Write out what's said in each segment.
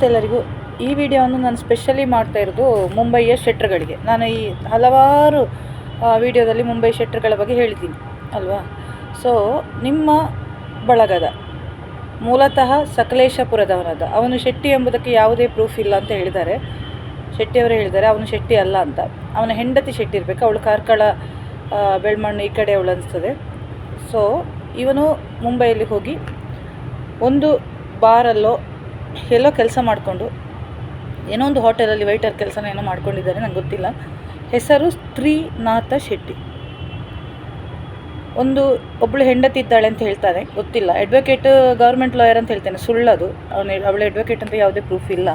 ಎಲ್ಲರಿಗೂ ಈ ವಿಡಿಯೋವನ್ನು ನಾನು ಸ್ಪೆಷಲಿ ಮಾಡ್ತಾ ಇರೋದು ಮುಂಬಯಿಯ ಶೆಟ್ರ್ಗಳಿಗೆ. ನಾನು ಈ ಹಲವಾರು ವಿಡಿಯೋದಲ್ಲಿ ಮುಂಬೈ ಶೆಟ್ರ್ಗಳ ಬಗ್ಗೆ ಹೇಳಿದ್ದೀನಿ ಅಲ್ವಾ. ಸೊ ನಿಮ್ಮ ಬಳಗದ ಮೂಲತಃ ಸಕಲೇಶಪುರದವನಾದ ಅವನು ಶೆಟ್ಟಿ ಎಂಬುದಕ್ಕೆ ಯಾವುದೇ ಪ್ರೂಫ್ ಇಲ್ಲ ಅಂತ ಹೇಳಿದ್ದಾರೆ. ಶೆಟ್ಟಿಯವರೇ ಹೇಳಿದ್ದಾರೆ ಅವನು ಶೆಟ್ಟಿ ಅಲ್ಲ ಅಂತ. ಅವನ ಹೆಂಡತಿ ಶೆಟ್ಟಿ ಇರಬೇಕು, ಅವಳು ಕಾರ್ಕಳ ಬೆಳ್ಮಣ್ಣು ಈ ಕಡೆ ಅವಳು ಅನಿಸ್ತದೆ. ಸೊ ಇವನು ಮುಂಬೈಯಲ್ಲಿ ಹೋಗಿ ಒಂದು ಬಾರಲ್ಲೋ ಎಲ್ಲೋ ಕೆಲಸ ಮಾಡಿಕೊಂಡು ಏನೋ ಒಂದು ಹೋಟೆಲಲ್ಲಿ ವೈಟರ್ ಕೆಲಸನ ಏನೋ ಮಾಡ್ಕೊಂಡಿದ್ದಾರೆ, ನಂಗೆ ಗೊತ್ತಿಲ್ಲ. ಹೆಸರು ಸ್ತ್ರೀನಾಥ ಶೆಟ್ಟಿ. ಒಬ್ಬಳು ಹೆಂಡತಿ ಇದ್ದಾಳೆ ಅಂತ ಹೇಳ್ತಾನೆ, ಗೊತ್ತಿಲ್ಲ. ಅಡ್ವೊಕೇಟ್, ಗೌರ್ಮೆಂಟ್ ಲಾಯರ್ ಅಂತ ಹೇಳ್ತೇನೆ, ಸುಳ್ಳದು. ಅವಳ ಅಡ್ವೊಕೇಟ್ ಅಂತ ಯಾವುದೇ ಪ್ರೂಫ್ ಇಲ್ಲ.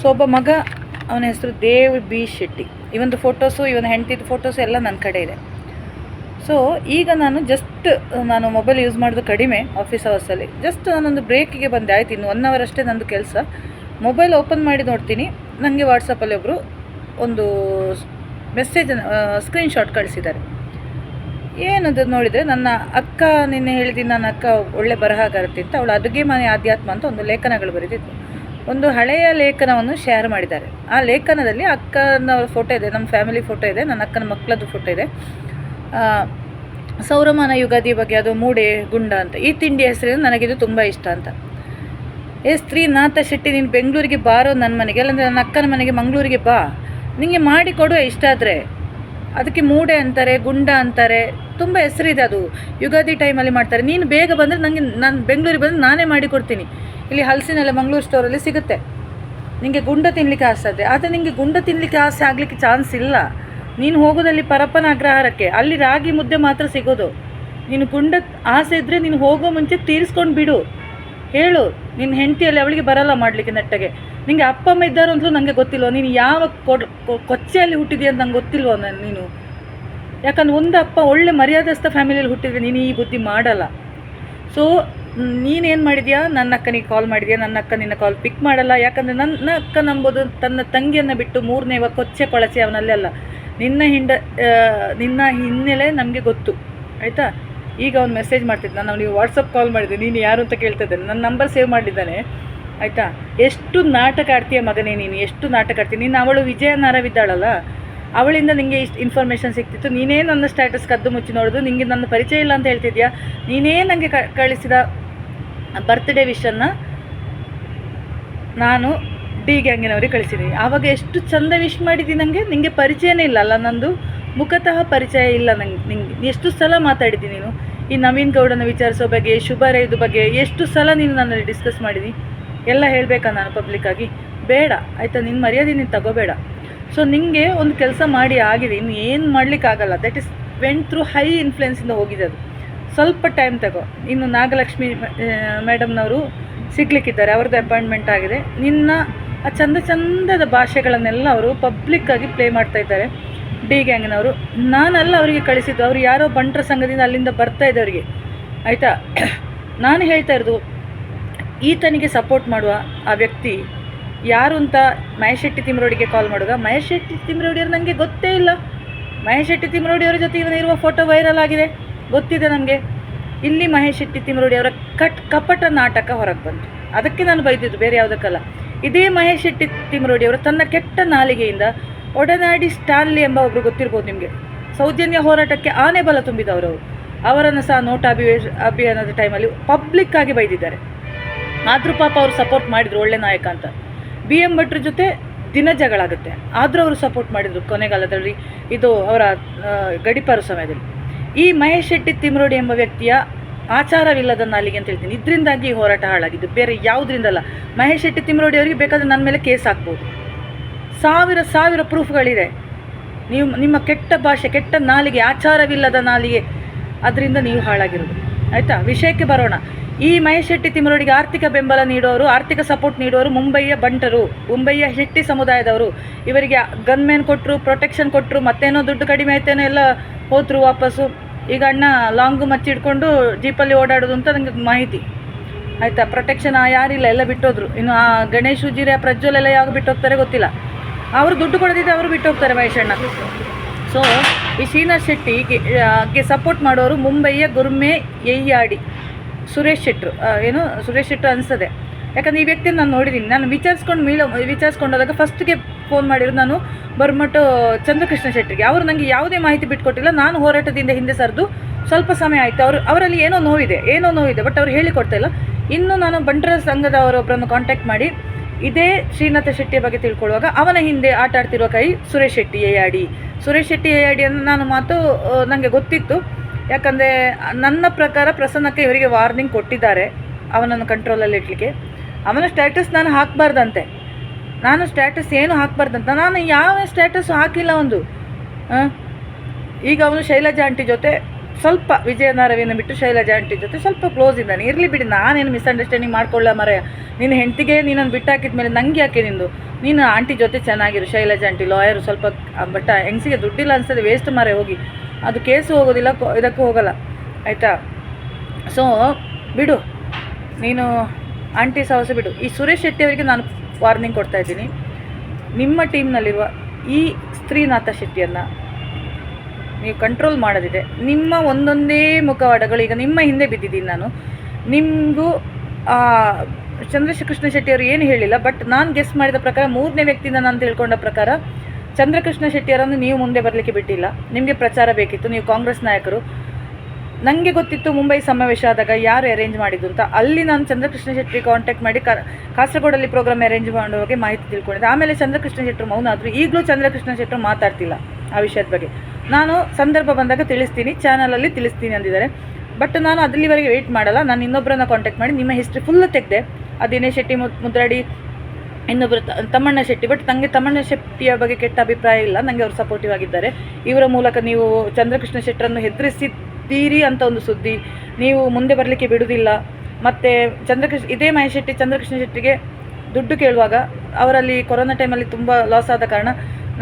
ಸೊ ಒಬ್ಬ ಮಗ, ಅವನ ಹೆಸರು ದೇವ್ ಬಿ ಶೆಟ್ಟಿ. ಇವೊಂದು ಫೋಟೋಸು, ಇವನ ಹೆಂಡತಿದ್ದು ಫೋಟೋಸು ಎಲ್ಲ ನನ್ನ ಕಡೆ ಇದೆ. ಸೊ ಈಗ ನಾನು ಮೊಬೈಲ್ ಯೂಸ್ ಮಾಡೋದು ಕಡಿಮೆ ಆಫೀಸ್ ಅವರ್ಸಲ್ಲಿ. ಜಸ್ಟ್ ನಾನೊಂದು ಬ್ರೇಕಿಗೆ ಬಂದೆ, ಆಯ್ತು ಇನ್ನು 1 hour ಅಷ್ಟೇ ನಂದು ಕೆಲಸ. ಮೊಬೈಲ್ ಓಪನ್ ಮಾಡಿ ನೋಡ್ತೀನಿ, ನನಗೆ ವಾಟ್ಸಪ್ಪಲ್ಲಿ ಒಬ್ಬರು ಒಂದು ಮೆಸೇಜ್ ಸ್ಕ್ರೀನ್ಶಾಟ್ ಕಳಿಸಿದ್ದಾರೆ. ಏನದು ನೋಡಿದರೆ, ನನ್ನ ಅಕ್ಕ, ನಿನ್ನೆ ಹೇಳಿದ್ದೀನಿ ನನ್ನ ಅಕ್ಕ ಒಳ್ಳೆ ಬರಹಗಾರತಿ ಅಂತ, ಅವಳು ಅಡುಗೆ ಮನೆ ಆಧ್ಯಾತ್ಮ ಅಂತ ಒಂದು ಲೇಖನಗಳು ಬರೆದಿತ್ತು. ಒಂದು ಹಳೆಯ ಲೇಖನವನ್ನು ಶೇರ್ ಮಾಡಿದ್ದಾರೆ. ಆ ಲೇಖನದಲ್ಲಿ ಅಕ್ಕನ ಫೋಟೋ ಇದೆ, ನಮ್ಮ ಫ್ಯಾಮಿಲಿ ಫೋಟೋ ಇದೆ, ನನ್ನ ಅಕ್ಕನ ಮಕ್ಕಳದ್ದು ಫೋಟೋ ಇದೆ. ಸೌರಮಾನ ಯುಗಾದಿ ಬಗ್ಗೆ, ಅದು ಮೂಡೆ ಗುಂಡ ಅಂತ ಈ ತಿಂಡಿ ಹೆಸರಿನ ನನಗಿದು ತುಂಬ ಇಷ್ಟ ಅಂತ. ಸ್ತ್ರೀನಾಥ ಶೆಟ್ಟಿ, ನೀನು ಬೆಂಗಳೂರಿಗೆ ಬಾರೋ ನನ್ನ ಮನೆಗೆ, ಅಲ್ಲಂದರೆ ನನ್ನ ಅಕ್ಕನ ಮನೆಗೆ ಮಂಗಳೂರಿಗೆ ಬಾ, ನಿಮಗೆ ಮಾಡಿ ಕೊಡುವ ಇಷ್ಟ ಆದರೆ. ಅದಕ್ಕೆ ಮೂಡೆ ಅಂತಾರೆ, ಗುಂಡ ಅಂತಾರೆ, ತುಂಬ ಹೆಸರಿದೆ. ಅದು ಯುಗಾದಿ ಟೈಮಲ್ಲಿ ಮಾಡ್ತಾರೆ. ನೀನು ಬೇಗ ಬಂದರೆ ನಾನು ಬೆಂಗಳೂರಿಗೆ ಬಂದರೆ ನಾನೇ ಮಾಡಿ ಕೊಡ್ತೀನಿ. ಇಲ್ಲಿ ಹಲಸಿನೆಲ್ಲ ಮಂಗಳೂರು ಸ್ಟೋರಲ್ಲಿ ಸಿಗುತ್ತೆ. ನಿಮಗೆ ಗುಂಡ ತಿನ್ನಲಿಕ್ಕೆ ಆಸೆ ಆದರೆ, ಆದರೆ ನಿಮಗೆ ಗುಂಡ ತಿನ್ನಲಿಕ್ಕೆ ಆಸೆ ಆಗಲಿಕ್ಕೆ ಚಾನ್ಸ್ ಇಲ್ಲ. ನೀನು ಹೋಗೋದಲ್ಲಿ ಪರಪ್ಪನ ಅಗ್ರಹಾರಕ್ಕೆ, ಅಲ್ಲಿ ರಾಗಿ ಮುದ್ದೆ ಮಾತ್ರ ಸಿಗೋದು. ನೀನು ಗುಂಡ ಆಸೆ ಇದ್ದರೆ ನೀನು ಹೋಗೋ ಮುಂಚೆ ತೀರಿಸ್ಕೊಂಡು ಬಿಡು. ಹೇಳು ನಿನ್ನ ಹೆಂಡತಿಯಲ್ಲಿ, ಅವಳಿಗೆ ಬರಲ್ಲ ಮಾಡಲಿಕ್ಕೆ ನೆಟ್ಟಗೆ. ನಿನಗೆ ಅಪ್ಪ ಅಮ್ಮ ಇದ್ದಾರೋ ಅಂತಲೂ ನನಗೆ ಗೊತ್ತಿಲ್ವ, ನೀನು ಯಾವ ಕೊಚ್ಚೆಯಲ್ಲಿ ಹುಟ್ಟಿದೆಯಾ ಅಂತ ನಂಗೆ ಗೊತ್ತಿಲ್ವ ನೀನು. ಯಾಕಂದ್ರೆ ಒಂದು ಅಪ್ಪ ಒಳ್ಳೆ ಮರ್ಯಾದಸ್ಥ ಫ್ಯಾಮಿಲಿಯಲ್ಲಿ ಹುಟ್ಟಿದ್ರೆ ನೀನು ಈ ಬುದ್ಧಿ ಮಾಡಲ್ಲ. ಸೊ ನೀನೇನು ಮಾಡಿದ್ಯಾ, ನನ್ನ ಅಕ್ಕನಿಗೆ ಕಾಲ್ ಮಾಡಿದ್ಯಾ, ನನ್ನ ಅಕ್ಕ ನಿನ್ನ ಕಾಲ್ ಪಿಕ್ ಮಾಡಲ್ಲ. ಯಾಕಂದರೆ ನನ್ನ ಅಕ್ಕ ನಂಬೋದು ತನ್ನ ತಂಗಿಯನ್ನು ಬಿಟ್ಟು ಮೂರನೇವ ಕೊಚ್ಚೆ ಕೊಳಚೆ ಅವನಲ್ಲೆಲ್ಲ. ನಿನ್ನ ಹಿನ್ನೆಲೆ ನಮಗೆ ಗೊತ್ತು, ಆಯಿತಾ. ಈಗ ಅವ್ನು ಮೆಸೇಜ್ ಮಾಡ್ತಿದ್ದ, ನಾನು ಅವನಿಗೆ ವಾಟ್ಸಪ್ ಕಾಲ್ ಮಾಡಿದ್ದೆ, ನೀನು ಯಾರು ಅಂತ ಕೇಳ್ತಿದ್ದಾನೆ. ನನ್ನ ನಂಬರ್ ಸೇವ್ ಮಾಡಿದ್ದಾನೆ, ಆಯಿತಾ. ಎಷ್ಟು ನಾಟಕ ಆಡ್ತೀಯ ಮಗನೇ ನೀನು, ಎಷ್ಟು ನಾಟಕ ಆಡ್ತೀಯ ನೀನು. ಅವಳು ವಿಜಯನಗರವಿದ್ದಾಳಲ್ಲ, ಅವಳಿಂದ ನಿನಗೆ ಇಷ್ಟು ಇನ್ಫಾರ್ಮೇಷನ್ ಸಿಗ್ತಿತ್ತು. ನೀನೇ ನನ್ನ ಸ್ಟ್ಯಾಟಸ್ ಕದ್ದು ಮುಚ್ಚಿ ನೋಡೋದು, ನಿನಗೆ ನನ್ನ ಪರಿಚಯ ಇಲ್ಲ ಅಂತ ಹೇಳ್ತಿದ್ಯಾ. ನೀನೇ ನನಗೆ ಕಳಿಸಿದ ಬರ್ತ್ಡೇ ವಿಶನ್ನು ನಾನು ಡಿ ಗ್ಯಾಂಗಿನವ್ರಿಗೆ ಕಳಿಸಿದ್ದೀನಿ. ಆವಾಗ ಎಷ್ಟು ಚಂದ ವಿಶ್ ಮಾಡಿದ್ದೀನಿ. ನಿನಗೆ ಪರಿಚಯನೇ ಇಲ್ಲ ಅಲ್ಲ, ನಂದು ಮುಖತಃ ಪರಿಚಯ ಇಲ್ಲ ನಿಂಗೆ ಎಷ್ಟು ಸಲ ಮಾತಾಡಿದ್ದೀನಿ ನೀನು. ಈ ನವೀನ್ ಗೌಡನ ವಿಚಾರಿಸೋ ಬಗ್ಗೆ, ಶುಭಾರಯದ ಬಗ್ಗೆ ಎಷ್ಟು ಸಲ ನೀನು ನನ್ನಲ್ಲಿ ಡಿಸ್ಕಸ್ ಮಾಡಿದ್ದೀನಿ. ಎಲ್ಲ ಹೇಳಬೇಕಾ ನಾನು ಪಬ್ಲಿಕ್ಕಾಗಿ? ಬೇಡ, ಆಯಿತಾ. ನಿನ್ನ ಮರ್ಯಾದೆ ನೀನು ತಗೋಬೇಡ. ಸೊ ನಿನಗೆ ಒಂದು ಕೆಲಸ ಮಾಡಿ ಆಗಿದೆ, ಇನ್ನು ಏನು ಮಾಡಲಿಕ್ಕಾಗಲ್ಲ. That is went through high ಇನ್ಫ್ಲುಯೆನ್ಸಿಂದ ಹೋಗಿದೆ ಅದು. ಸ್ವಲ್ಪ ಟೈಮ್ ತಗೋ. ಇನ್ನು ನಾಗಲಕ್ಷ್ಮಿ ಮೇಡಮ್ನವರು ಸಿಗ್ಲಿಕ್ಕಿದ್ದಾರೆ, ಅವ್ರದ್ದು ಅಪಾಯಿಂಟ್ಮೆಂಟ್ ಆಗಿದೆ. ನಿನ್ನ ಆ ಚಂದದ ಭಾಷೆಗಳನ್ನೆಲ್ಲ ಅವರು ಪಬ್ಲಿಕ್ಕಾಗಿ ಪ್ಲೇ ಮಾಡ್ತಾ ಇದ್ದಾರೆ ಡಿ ಗ್ಯಾಂಗ್ನವರು. ನಾನಲ್ಲ ಅವರಿಗೆ ಕಳಿಸಿದ್ದು, ಅವರು ಯಾರೋ ಬಂಟ್ರ ಸಂಘದಿಂದ ಅಲ್ಲಿಂದ ಬರ್ತಾ ಇದ್ದವರಿಗೆ, ಆಯಿತಾ. ನಾನು ಹೇಳ್ತಾ ಇರೋದು, ಈತನಿಗೆ ಸಪೋರ್ಟ್ ಮಾಡುವ ಆ ವ್ಯಕ್ತಿ ಯಾರು ಅಂತ ಮಹೇಶ್ ಶೆಟ್ಟಿ ತಿಮ್ರೋಡಿಗೆ ಕಾಲ್ ಮಾಡುವಾಗ, ಮಹೇಶ್ ಶೆಟ್ಟಿ ತಿಮ್ರೋಡಿಯವರು ನನಗೆ ಗೊತ್ತೇ ಇಲ್ಲ. ಮಹೇಶ್ ಶೆಟ್ಟಿ ತಿಮ್ರೋಡಿಯವರ ಜೊತೆ ಇವನಿರುವ ಫೋಟೋ ವೈರಲ್ ಆಗಿದೆ, ಗೊತ್ತಿದೆ ನಮಗೆ. ಇಲ್ಲಿ ಮಹೇಶ್ ಶೆಟ್ಟಿ ತಿಮ್ರೋಡಿಯವರ ಕಪಟ ನಾಟಕ ಹೊರಗೆ ಬಂತು. ಅದಕ್ಕೆ ನಾನು ಬೈದಿದ್ದು, ಬೇರೆ ಯಾವುದಕ್ಕಲ್ಲ. ಇದೇ ಮಹೇಶ್ ಶೆಟ್ಟಿ ತಿಮ್ರೋಡಿಯವರು ತನ್ನ ಕೆಟ್ಟ ನಾಲಿಗೆಯಿಂದ ಒಡನಾಡಿ ಸ್ಟಾನ್ಲಿ ಎಂಬ ಒಬ್ಬರು ಗೊತ್ತಿರ್ಬೋದು ನಿಮಗೆ, ಸೌಜನ್ಯ ಹೋರಾಟಕ್ಕೆ ಆನೆ ಬಲ ತುಂಬಿದವರು. ಅವರನ್ನು ಸಹ ನೋಟಾ ಅಭಿಯಾನದ ಟೈಮಲ್ಲಿ ಪಬ್ಲಿಕ್ಕಾಗಿ ಬೈದಿದ್ದಾರೆ. ಆದರೂ ಪಾಪ ಅವರು ಸಪೋರ್ಟ್ ಮಾಡಿದರು, ಒಳ್ಳೆ ನಾಯಕ ಅಂತ. BM ಭಟ್ರ ಜೊತೆ ದಿನ ಜಗಳಾಗುತ್ತೆ, ಆದರೂ ಅವರು ಸಪೋರ್ಟ್ ಮಾಡಿದರು ಕೊನೆಗಾಲದಲ್ಲಿ, ಇದು ಅವರ ಗಡಿಪಾರು ಸಮಯದಲ್ಲಿ. ಈ ಮಹೇಶ್ ಶೆಟ್ಟಿ ತಿಮ್ರೋಡಿ ಎಂಬ ವ್ಯಕ್ತಿಯ ಆಚಾರವಿಲ್ಲದ ನಾಲಿಗೆ ಅಂತ ಹೇಳ್ತೀನಿ. ಇದರಿಂದಾಗಿ ಈ ಹೋರಾಟ ಹಾಳಾಗಿದ್ದು, ಬೇರೆ ಯಾವುದರಿಂದಲ್ಲ. ಮಹೇಶ್ ಶೆಟ್ಟಿ ತಿಮ್ರೋಡಿ ಅವರಿಗೆ ಬೇಕಾದರೆ ನನ್ನ ಮೇಲೆ ಕೇಸ್ ಹಾಕ್ಬೋದು. ಸಾವಿರ ಪ್ರೂಫ್ಗಳಿದೆ. ನಿಮ್ಮ ಕೆಟ್ಟ ಭಾಷೆ, ಕೆಟ್ಟ ನಾಲಿಗೆ, ಆಚಾರವಿಲ್ಲದ ನಾಲಿಗೆ, ಅದರಿಂದ ನೀವು ಹಾಳಾಗಿರೋದು, ಆಯಿತಾ. ವಿಷಯಕ್ಕೆ ಬರೋಣ. ಈ ಮಹೇಶ್ ಶೆಟ್ಟಿ ತಿಮ್ರೋಡಿಗೆ ಆರ್ಥಿಕ ಬೆಂಬಲ ನೀಡೋರು, ಆರ್ಥಿಕ ಸಪೋರ್ಟ್ ನೀಡೋರು ಮುಂಬಯಿಯ ಬಂಟರು, ಮುಂಬಯಿಯ ಶೆಟ್ಟಿ ಸಮುದಾಯದವರು. ಇವರಿಗೆ ಗನ್ಮೇನ್ ಕೊಟ್ಟರು, ಪ್ರೊಟೆಕ್ಷನ್ ಕೊಟ್ಟರು, ಮತ್ತೇನೋ ದುಡ್ಡು ಕಡಿಮೆ ಆಯ್ತೇನೋ ಎಲ್ಲ ಹೋದರು ವಾಪಸ್ಸು. ಈಗ ಅಣ್ಣ ಲಾಂಗು ಮಚ್ಚಿಡ್ಕೊಂಡು ಜೀಪಲ್ಲಿ ಓಡಾಡೋದು ಅಂತ ನನಗೆ ಮಾಹಿತಿ, ಆಯಿತಾ. ಪ್ರೊಟೆಕ್ಷನ್ ಯಾರಿಲ್ಲ, ಎಲ್ಲ ಬಿಟ್ಟೋದ್ರು. ಇನ್ನು ಆ ಗಣೇಶ್ ಉಜಿರೆ, ಪ್ರಜ್ವಲೆಲ್ಲ ಯಾವಾಗ ಬಿಟ್ಟು ಹೋಗ್ತಾರೆ ಗೊತ್ತಿಲ್ಲ. ಅವರು ದುಡ್ಡು ಕೊಡದಿದ್ದರೆ ಅವರು ಬಿಟ್ಟು ಹೋಗ್ತಾರೆ ಮಹೇಶ್ ಅಣ್ಣ. ಸೊ ಈ ಶ್ರೀನಾಥ್ ಶೆಟ್ಟಿಗೆ ಸಪೋರ್ಟ್ ಮಾಡೋರು ಮುಂಬಯಿಯ ಗುರ್ಮೆ ಎಯ್ಯಾಡಿ ಸುರೇಶ್ ಶೆಟ್ಟರು, ಸುರೇಶ್ ಶೆಟ್ಟರು ಅನಿಸ್ತದೆ. ಯಾಕಂದರೆ ಈ ವ್ಯಕ್ತಿಯನ್ನು ನಾನು ನೋಡಿದ್ದೀನಿ. ನಾನು ವಿಚಾರಿಸ್ಕೊಂಡೋದಾಗ ಫಸ್ಟ್ಗೆ ಫೋನ್ ಮಾಡಿರೋದು ನಾನು ಬರ್ಮಟ್ಟು ಚಂದ್ರಕೃಷ್ಣ ಶೆಟ್ಟಿಗೆ. ಅವರು ನನಗೆ ಯಾವುದೇ ಮಾಹಿತಿ ಬಿಟ್ಕೊಟ್ಟಿಲ್ಲ. ನಾನು ಹೋರಾಟದಿಂದ ಹಿಂದೆ ಸರಿದು ಸ್ವಲ್ಪ ಸಮಯ ಆಯಿತು. ಅವರಲ್ಲಿ ಏನೋ ನೋವಿದೆ, ಬಟ್ ಅವ್ರು ಹೇಳಿಕೊಡ್ತಾ ಇಲ್ಲ. ಇನ್ನು ನಾನು ಬಂಟರ ಸಂಘದವರೊಬ್ಬರನ್ನು ಕಾಂಟ್ಯಾಕ್ಟ್ ಮಾಡಿ ಇದೇ ಶ್ರೀನಾಥ ಶೆಟ್ಟಿಯ ಬಗ್ಗೆ ತಿಳ್ಕೊಳ್ಳುವಾಗ ಅವನ ಹಿಂದೆ ಆಟ ಆಡ್ತಿರುವ ಕೈ ಸುರೇಶ್ ಶೆಟ್ಟಿ ಎ ಅನ್ನು ನಾನು ಮಾತು ನನಗೆ ಗೊತ್ತಿತ್ತು. ಯಾಕಂದರೆ ನನ್ನ ಪ್ರಕಾರ ಪ್ರಸನ್ನಕ್ಕೆ ಇವರಿಗೆ ವಾರ್ನಿಂಗ್ ಕೊಟ್ಟಿದ್ದಾರೆ ಅವನನ್ನು ಕಂಟ್ರೋಲಲ್ಲಿ ಇಡಲಿಕ್ಕೆ. ಅವನ ಸ್ಟ್ಯಾಟಸ್ ನಾನು ಹಾಕಬಾರ್ದಂತೆ, ಏನು ಹಾಕಬಾರ್ದಂತ. ನಾನು ಯಾವ ಸ್ಟ್ಯಾಟಸ್ಸು ಹಾಕಿಲ್ಲ ಒಂದು. ಈಗ ಅವನು ಶೈಲಜಾ ಆಂಟಿ ಜೊತೆ ಸ್ವಲ್ಪ ವಿಜಯನಾರವಿನ ಬಿಟ್ಟು ಶೈಲಜಾ ಆಂಟಿ ಜೊತೆ ಸ್ವಲ್ಪ ಕ್ಲೋಸ್ ಇದ್ದಾನೆ. ಇರಲಿ ಬಿಡಿ, ನಾನೇನು ಮಿಸ್ಅಂಡರ್ಸ್ಟ್ಯಾಂಡಿಂಗ್ ಮಾಡ್ಕೊಳ್ಳ ಮರೆಯ. ನಿನ್ನ ಹೆಂಡತಿಗೆ ನೀನನ್ನು ಬಿಟ್ಟಾಕಿದ ಮೇಲೆ ನನಗೆ ಯಾಕೆ ನೀನು ಆಂಟಿ ಜೊತೆ ಚೆನ್ನಾಗಿರು. ಶೈಲಜಾ ಆಂಟಿ ಲಾಯರು ಸ್ವಲ್ಪ, ಬಟ್ ಹೆಂಗಸಿಗೆ ದುಡ್ಡಿಲ್ಲ ಅನಿಸ್ತದೆ, ವೇಸ್ಟ್ ಮರೆ ಹೋಗಿ. ಅದು ಕೇಸು ಹೋಗೋದಿಲ್ಲ, ಇದಕ್ಕೂ ಹೋಗೋಲ್ಲ, ಆಯಿತಾ? ಸೊ ಬಿಡು ನೀನು ಆಂಟಿ ಸಹವಾಸ ಬಿಡು. ಈ ಸುರೇಶ್ ಶೆಟ್ಟಿ ಅವರಿಗೆ ನಾನು ವಾರ್ನಿಂಗ್ ಕೊಡ್ತಾ ಇದ್ದೀನಿ. ನಿಮ್ಮ ಟೀಮ್ನಲ್ಲಿರುವ ಈ ಶ್ರೀನಾಥ ಶೆಟ್ಟಿಯನ್ನು ನೀವು ಕಂಟ್ರೋಲ್ ಮಾಡೋದಿದೆ. ನಿಮ್ಮ ಒಂದೊಂದೇ ಮುಖವಾಡಗಳು ಈಗ ನಿಮ್ಮ ಹಿಂದೆ ಬಿದ್ದಿದ್ದೀನಿ ನಾನು. ನಿಮಗೂ ಚಂದ್ರಕೃಷ್ಣ ಶೆಟ್ಟಿಯವರು ಏನು ಹೇಳಿಲ್ಲ, ಬಟ್ ನಾನು ಗೆಸ್ ಮಾಡಿದ ಪ್ರಕಾರ 3ನೇ ವ್ಯಕ್ತಿಯಿಂದ ನಾನು ತಿಳ್ಕೊಂಡ ಪ್ರಕಾರ ಚಂದ್ರಕೃಷ್ಣ ಶೆಟ್ಟಿಯವರನ್ನು ನೀವು ಮುಂದೆ ಬರಲಿಕ್ಕೆ ಬಿಟ್ಟಿಲ್ಲ. ನಿಮಗೆ ಪ್ರಚಾರ ಬೇಕಿತ್ತು, ನೀವು ಕಾಂಗ್ರೆಸ್ ನಾಯಕರು. ನನಗೆ ಗೊತ್ತಿತ್ತು ಮುಂಬೈ ಸಮಾವೇಶ ಆದಾಗ ಯಾರು ಅರೇಂಜ್ ಮಾಡಿದ್ದು ಅಂತ. ಅಲ್ಲಿ ನಾನು ಚಂದ್ರಕೃಷ್ಣ ಶೆಟ್ಟಿ ಕಾಂಟ್ಯಾಕ್ಟ್ ಮಾಡಿ ಕಾಸರಗೋಡಲ್ಲಿ ಪ್ರೋಗ್ರಾಮ್ ಅರೇಂಜ್ ಮಾಡುವಾಗೆ ಮಾಹಿತಿ ತಿಳ್ಕೊಂಡಿದ್ದೆ. ಆಮೇಲೆ ಚಂದ್ರಕೃಷ್ಣ ಶೆಟ್ಟರು ಮೌನ ಆದರು. ಈಗಲೂ ಚಂದ್ರಕೃಷ್ಣ ಶೆಟ್ಟರು ಮಾತಾಡ್ತಿಲ್ಲ ಆ ವಿಷಯದ ಬಗ್ಗೆ. ನಾನು ಸಂದರ್ಭ ಬಂದಾಗ ತಿಳಿಸ್ತೀನಿ, ಚಾನಲಲ್ಲಿ ತಿಳಿಸ್ತೀನಿ ಅಂದಿದ್ದಾರೆ. ಬಟ್ ನಾನು ಅಲ್ಲಿವರೆಗೆ ವೆಯ್ಟ್ ಮಾಡಲ್ಲ. ನಾನು ಇನ್ನೊಬ್ಬರನ್ನ ಕಾಂಟ್ಯಾಕ್ಟ್ ಮಾಡಿ ನಿಮ್ಮ ಹಿಸ್ಟ್ರಿ ಫುಲ್ ತೆಗೆದೆ. ಆ ದಿನೇಶ್ ಶೆಟ್ಟಿ ಮುದ್ರಾಡಿ, ಇನ್ನೊಬ್ಬರು ತಮ್ಮಣ್ಣ ಶೆಟ್ಟಿ. ಬಟ್ ನನಗೆ ತಮ್ಮಣ್ಣ ಶೆಟ್ಟಿಯ ಬಗ್ಗೆ ಕೆಟ್ಟ ಅಭಿಪ್ರಾಯ ಇಲ್ಲ, ನನಗೆ ಅವರು ಸಪೋರ್ಟಿವ್ ಆಗಿದ್ದಾರೆ. ಇವರ ಮೂಲಕ ನೀವು ಚಂದ್ರಕೃಷ್ಣ ಶೆಟ್ಟರನ್ನು ಹೆದರಿಸಿದ್ದೀರಿ ಅಂತ ಒಂದು ಸುದ್ದಿ, ನೀವು ಮುಂದೆ ಬರಲಿಕ್ಕೆ ಬಿಡುವುದಿಲ್ಲ. ಮತ್ತು ಇದೇ ಮಹೇಶ್ ಶೆಟ್ಟಿ ಚಂದ್ರಕೃಷ್ಣ ಶೆಟ್ಟಿಗೆ ದುಡ್ಡು ಕೇಳುವಾಗ ಅವರಲ್ಲಿ ಕೊರೋನಾ ಟೈಮಲ್ಲಿ ತುಂಬ ಲಾಸ್ ಆದ ಕಾರಣ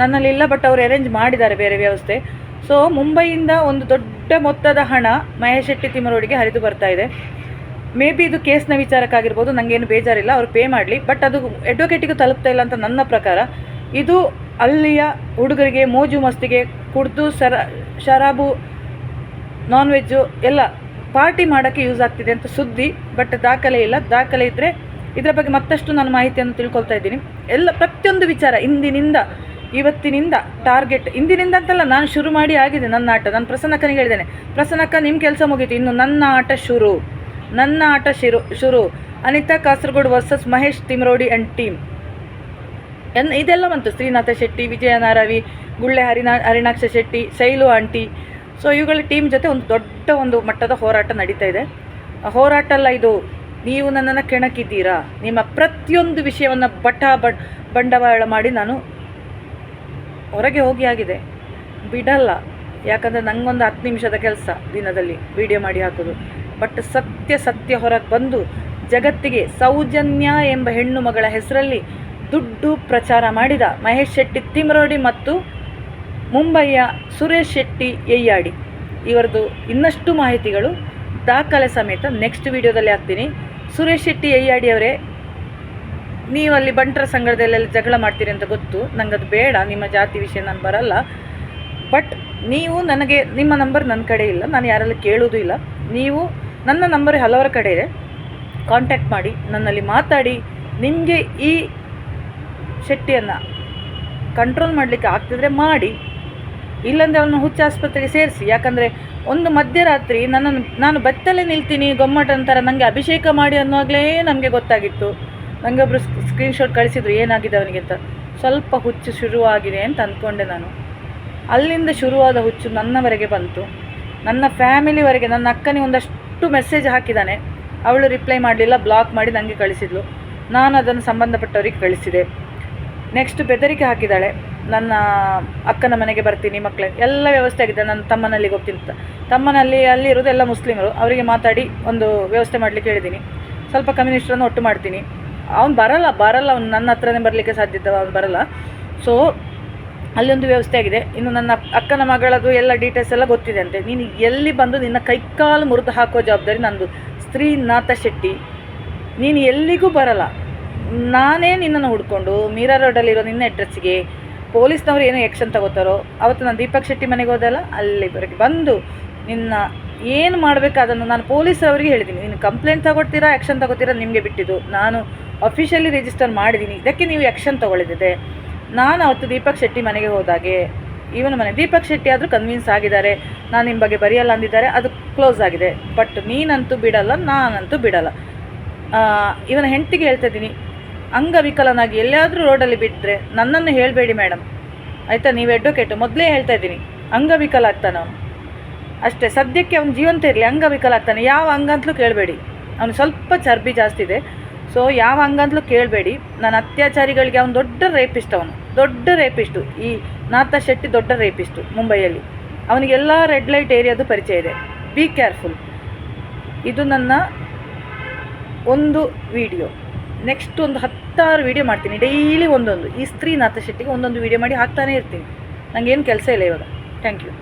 ನನ್ನಲ್ಲಿ ಇಲ್ಲ, ಬಟ್ ಅವರು ಅರೇಂಜ್ ಮಾಡಿದ್ದಾರೆ ಬೇರೆ ವ್ಯವಸ್ಥೆ. ಸೊ ಮುಂಬೈಯಿಂದ ಒಂದು ದೊಡ್ಡ ಮೊತ್ತದ ಹಣ ಮಹೇಶ್ ಶೆಟ್ಟಿ ತಿಮ್ಮರೋಡಿಗೆ ಹರಿದು ಬರ್ತಾ ಇದೆ. ಮೇ ಬಿ ಇದು ಕೇಸ್ನ ವಿಚಾರಕ್ಕಾಗಿರ್ಬೋದು, ನನಗೇನು ಬೇಜಾರಿಲ್ಲ, ಅವರು ಪೇ ಮಾಡಲಿ. ಬಟ್ ಅದು ಅಡ್ವೊಕೇಟಿಗೂ ತಲುಪ್ತಾ ಇಲ್ಲ ಅಂತ ನನ್ನ ಪ್ರಕಾರ. ಇದು ಅಲ್ಲಿಯ ಹುಡುಗರಿಗೆ ಮೋಜು ಮಸ್ತಿಗೆ ಕುಡಿದು ಶರಾಬು, ನಾನ್ ವೆಜ್ಜು ಎಲ್ಲ ಪಾರ್ಟಿ ಮಾಡೋಕ್ಕೆ ಯೂಸ್ ಆಗ್ತಿದೆ ಅಂತ ಸುದ್ದಿ. ಬಟ್ ದಾಖಲೆ ಇಲ್ಲ. ದಾಖಲೆ ಇದ್ದರೆ ಇದರ ಬಗ್ಗೆ ಮತ್ತಷ್ಟು ನಾನು ಮಾಹಿತಿಯನ್ನು ತಿಳ್ಕೊಳ್ತಾ ಇದ್ದೀನಿ. ಎಲ್ಲ ಪ್ರತಿಯೊಂದು ವಿಚಾರ ಇಂದಿನಿಂದ ಇವತ್ತಿನಿಂದ ಟಾರ್ಗೆಟ್, ಇಂದಿನಿಂದ ಅಂತಲ್ಲ, ನಾನು ಶುರು ಮಾಡಿ ಆಗಿದೆ ನನ್ನ ಆಟ. ನಾನು ಪ್ರಸನ್ನಕ್ಕನಿಗೆ ಹೇಳಿದ್ದೇನೆ, ಪ್ರಸನ್ನಕ್ಕ ನಿಮ್ಮ ಕೆಲಸ ಮುಗೀತು, ಇನ್ನು ನನ್ನ ಆಟ ಶುರು. Anita Kasaragod versus Mahesh Timarodi and team ಇದೆಲ್ಲ ಬಂತು. ಶ್ರೀನಾಥ ಶೆಟ್ಟಿ, ವಿಜಯನಾರವಿ, ಗುಳ್ಳೆ ಹರಿಣಾಕ್ಷ ಶೆಟ್ಟಿ, ಶೈಲು ಆಂಟಿ. ಸೊ ಇವುಗಳ ಟೀಮ್ ಜೊತೆ ಒಂದು ದೊಡ್ಡ ಒಂದು ಮಟ್ಟದ ಹೋರಾಟ ನಡೀತಾ ಇದೆ. ಹೋರಾಟ ಅಲ್ಲ ಇದು, ನೀವು ನನ್ನನ್ನು ಕೆಣಕಿದ್ದೀರಾ. ನಿಮ್ಮ ಪ್ರತಿಯೊಂದು ವಿಷಯವನ್ನು ಬಂಡವಾಳ ಮಾಡಿ ನಾನು ಹೊರಗೆ ಹೋಗಿ ಆಗಿದೆ, ಬಿಡಲ್ಲ. ಯಾಕಂದರೆ ನನಗೊಂದು 10 ನಿಮಿಷದ ಕೆಲಸ ದಿನದಲ್ಲಿ ವಿಡಿಯೋ ಮಾಡಿ ಹಾಕೋದು. ಬಟ್ ಸತ್ಯ ಹೊರಗೆ ಬಂದು ಜಗತ್ತಿಗೆ ಸೌಜನ್ಯ ಎಂಬ ಹೆಣ್ಣು ಮಗಳ ಹೆಸರಲ್ಲಿ ದುಡ್ಡು ಪ್ರಚಾರ ಮಾಡಿದ ಮಹೇಶ್ ಶೆಟ್ಟಿ ತಿಮ್ಮರೋಡಿ ಮತ್ತು ಮುಂಬಯಿಯ ಸುರೇಶ್ ಶೆಟ್ಟಿ ಎಯ್ಯಾಡಿ ಇವರದು ಇನ್ನಷ್ಟು ಮಾಹಿತಿಗಳು ದಾಖಲೆ ಸಮೇತ ನೆಕ್ಸ್ಟ್ ವಿಡಿಯೋದಲ್ಲಿ ಹಾಕ್ತೀನಿ. ಸುರೇಶ್ ಶೆಟ್ಟಿ ಎಯ್ಯಾಡಿ ಅವರೇ, ನೀವು ಅಲ್ಲಿ ಬಂಟರ ಸಂಘದಲ್ಲೆಲ್ಲ ಜಗಳ ಮಾಡ್ತೀರಿ ಅಂತ ಗೊತ್ತು, ನನಗದು ಬೇಡ. ನಿಮ್ಮ ಜಾತಿ ವಿಷಯ ನಾನು ಬರಲ್ಲ. ಬಟ್ ನೀವು ನನಗೆ ನಿಮ್ಮ ನಂಬರ್ ನನ್ನ ಕಡೆ ಇಲ್ಲ, ನಾನು ಯಾರೆಲ್ಲ ಕೇಳೋದು ಇಲ್ಲ. ನೀವು ನನ್ನ ನಂಬರ್ ಹಲವರ ಕಡೆ ಇದೆ, ಕಾಂಟ್ಯಾಕ್ಟ್ ಮಾಡಿ, ನನ್ನಲ್ಲಿ ಮಾತಾಡಿ. ನಿಮಗೆ ಈ ಶೆಟ್ಟಿಯನ್ನು ಕಂಟ್ರೋಲ್ ಮಾಡಲಿಕ್ಕೆ ಆಗ್ತಿದ್ರೆ ಮಾಡಿ, ಇಲ್ಲಾಂದರೆ ಅವನು ಹುಚ್ಚ ಆಸ್ಪತ್ರೆಗೆ ಸೇರಿಸಿ. ಯಾಕಂದರೆ ಒಂದು ಮಧ್ಯರಾತ್ರಿ ನಾನು ಬೆತ್ತಲೇ ನಿಲ್ತೀನಿ ಗೊಮ್ಮಟ ಅಂತಾರೆ, ನನಗೆ ಅಭಿಷೇಕ ಮಾಡಿ ಅನ್ನುವಾಗಲೇ ನಮಗೆ ಗೊತ್ತಾಗಿತ್ತು. ನನಗೆ ಒಬ್ಬರು ಸ್ಕ್ರೀನ್ಶಾಟ್ ಕಳಿಸಿದ್ರು ಏನಾಗಿದೆ ಅವನಿಗೆ ಅಂತ. ಸ್ವಲ್ಪ ಹುಚ್ಚು ಶುರುವಾಗಿದೆ ಅಂತ ಅಂದ್ಕೊಂಡೆ ನಾನು. ಅಲ್ಲಿಂದ ಶುರುವಾದ ಹುಚ್ಚು ನನ್ನವರೆಗೆ ಬಂತು, ನನ್ನ ಫ್ಯಾಮಿಲಿವರೆಗೆ. ನನ್ನ ಅಕ್ಕನಿಗೆ ಒಂದಷ್ಟು ಮೆಸೇಜ್ ಹಾಕಿದ್ದಾನೆ, ಅವಳು ರಿಪ್ಲೈ ಮಾಡಲಿಲ್ಲ, ಬ್ಲಾಕ್ ಮಾಡಿ ನನಗೆ ಕಳಿಸಿದ್ಲು. ನಾನು ಅದನ್ನು ಸಂಬಂಧಪಟ್ಟವರಿಗೆ ಕಳಿಸಿದೆ. ನೆಕ್ಸ್ಟ್ ಬೆದರಿಕೆ ಹಾಕಿದ್ದಾಳೆ, ನನ್ನ ಅಕ್ಕನ ಮನೆಗೆ ಬರ್ತೀನಿ, ಮಕ್ಕಳಿಗೆ ಎಲ್ಲ ವ್ಯವಸ್ಥೆ ಆಗಿದೆ. ನನ್ನ ತಮ್ಮನಲ್ಲಿಗೆ ಹೋಗ್ತೀನಿ, ತಮ್ಮನಲ್ಲಿ ಅಲ್ಲಿ ಇರೋದೆಲ್ಲ ಮುಸ್ಲಿಮರು, ಅವರಿಗೆ ಮಾತಾಡಿ ಒಂದು ವ್ಯವಸ್ಥೆ ಮಾಡಲಿಕ್ಕೆ ಹೇಳಿದ್ದೀನಿ. ಸ್ವಲ್ಪ ಕಮ್ಯುನಿಸ್ಟರನ್ನು ಒಟ್ಟು ಮಾಡ್ತೀನಿ. ಅವ್ನು ಬರಲ್ಲ, ಅವ್ನು ನನ್ನ ಹತ್ರನೇ ಬರಲಿಕ್ಕೆ ಸಾಧ್ಯತೆ, ಅವ್ನು ಬರಲ್ಲ. ಸೊ ಅಲ್ಲೊಂದು ವ್ಯವಸ್ಥೆ ಆಗಿದೆ. ಇನ್ನು ನನ್ನ ಅಕ್ಕನ ಮಗಳದು ಎಲ್ಲ ಡೀಟೇಲ್ಸ್ ಎಲ್ಲ ಗೊತ್ತಿದೆ ಅಂತೆ. ನೀನು ಎಲ್ಲಿ ಬಂದು ನಿನ್ನ ಕೈಕಾಲು ಮುರಿದು ಹಾಕೋ ಜವಾಬ್ದಾರಿ ನಂದು. ಶ್ರೀನಾಥ ಶೆಟ್ಟಿ, ನೀನು ಎಲ್ಲಿಗೂ ಬರಲ್ಲ. ನಾನೇ ನಿನ್ನನ್ನು ಹುಡ್ಕೊಂಡು ಮೀರಾ ರೋಡಲ್ಲಿರೋ ನಿನ್ನ ಅಡ್ರೆಸ್ಸಿಗೆ ಪೊಲೀಸ್ನವ್ರು ಏನೋ ಆ್ಯಕ್ಷನ್ ತಗೋತಾರೋ. ಅವತ್ತು ನಾನು ದೀಪಕ್ ಶೆಟ್ಟಿ ಮನೆಗೆ ಹೋದಲ್ಲ, ಅಲ್ಲಿವರೆಗೆ ಬಂದು ನಿನ್ನ ಏನು ಮಾಡಬೇಕು ಅದನ್ನು ನಾನು ಪೊಲೀಸರವರಿಗೆ ಹೇಳಿದ್ದೀನಿ. ನೀನು ಕಂಪ್ಲೇಂಟ್ ತಗೊಳ್ತೀರಾ, ಆ್ಯಕ್ಷನ್ ತಗೋತೀರಾ ನಿಮಗೆ ಬಿಟ್ಟಿದ್ದು. ನಾನು ಅಫಿಷಿಯಲಿ ರಿಜಿಸ್ಟರ್ ಮಾಡಿದ್ದೀನಿ, ಇದಕ್ಕೆ ನೀವು ಆ್ಯಕ್ಷನ್ ತೊಗೊಳ್ಳಿದ್ದೆ. ನಾನು ಅವತ್ತು ದೀಪಕ್ ಶೆಟ್ಟಿ ಮನೆಗೆ ಹೋದಾಗೆ ಇವನ ಮನೆ ದೀಪಕ್ ಶೆಟ್ಟಿ ಆದರೂ ಕನ್ವಿನ್ಸ್ ಆಗಿದ್ದಾರೆ, ನಾನು ನಿಮ್ಮ ಬಗ್ಗೆ ಬರೆಯಲ್ಲ ಅಂದಿದ್ದಾರೆ, ಅದು ಕ್ಲೋಸ್ ಆಗಿದೆ. ಬಟ್ ನೀನಂತೂ ಬಿಡಲ್ಲ, ನಾನಂತೂ ಬಿಡಲ್ಲ. ಇವನ ಹೆಂಡತಿಗೆ ಹೇಳ್ತಾ ಇದ್ದೀನಿ, ಅಂಗವಿಕಲನಾಗಿ ಎಲ್ಲಾದರೂ ರೋಡಲ್ಲಿ ಬಿಟ್ಟರೆ ನನ್ನನ್ನು ಹೇಳಬೇಡಿ ಮೇಡಮ್, ಆಯಿತಾ? ನೀವು ಅಡ್ವೊಕೇಟು, ಮೊದಲೇ ಹೇಳ್ತಾ ಇದ್ದೀನಿ, ಅಂಗವಿಕಲ ಆಗ್ತಾನೆ ಅವನು ಅಷ್ಟೇ. ಸದ್ಯಕ್ಕೆ ಅವ್ನು ಜೀವಂತ ಇರಲಿ, ಅಂಗವಿಕಲ ಆಗ್ತಾನೆ. ಯಾವ ಅಂಗ ಅಂತಲೂ ಕೇಳಬೇಡಿ, ಅವನು ಸ್ವಲ್ಪ ಚರ್ಬಿ ಜಾಸ್ತಿ ಇದೆ, ಸೊ ಯಾವ ಅಂಗ ಅಂತಲೂ ಕೇಳಬೇಡಿ. ನಾನು ಅತ್ಯಾಚಾರಿಗಳಿಗೆ ಅವನು ದೊಡ್ಡ ರೇಪಿಸ್ಟ್, ಅವನು ದೊಡ್ಡ ರೇಪಿಸ್ಟು. ಈ ನಾಥ ಶೆಟ್ಟಿ ದೊಡ್ಡ ರೇಪಿಸ್ಟು ಮುಂಬೈಯಲ್ಲಿ. ಅವನಿಗೆಲ್ಲ ರೆಡ್ ಲೈಟ್ ಏರಿಯಾದು ಪರಿಚಯ ಇದೆ. Be careful. ಇದು ನನ್ನ ಒಂದು ವಿಡಿಯೋ. ನೆಕ್ಸ್ಟ್ ಒಂದು 10 ವೀಡಿಯೋ ಮಾಡ್ತೀನಿ, ಡೈಲಿ ಒಂದೊಂದು. ಈ ಸ್ತ್ರೀ ನಾಥ ಶೆಟ್ಟಿಗೆ ಒಂದೊಂದು ವೀಡಿಯೋ ಮಾಡಿ ಹಾಕ್ತಾನೇ ಇರ್ತೀನಿ. ನನಗೇನು ಕೆಲಸ ಇಲ್ಲ ಇವಾಗ. Thank you.